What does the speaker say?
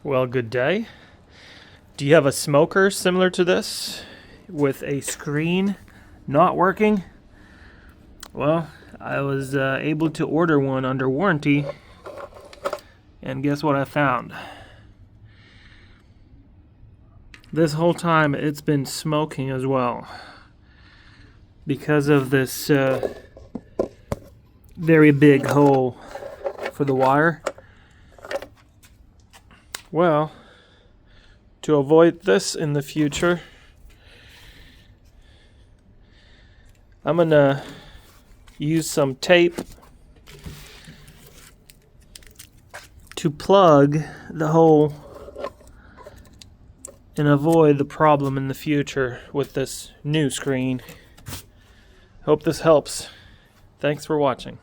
Well, good day. Do you have a smoker similar to this with a screen not working? Well, I was able to order one under warranty, and guess what I found? This whole time it's been smoking as well because of this very big hole for the wire. Well, to avoid this in the future, I'm gonna use some tape to plug the hole and avoid the problem in the future with this new screen. Hope this helps. Thanks for watching.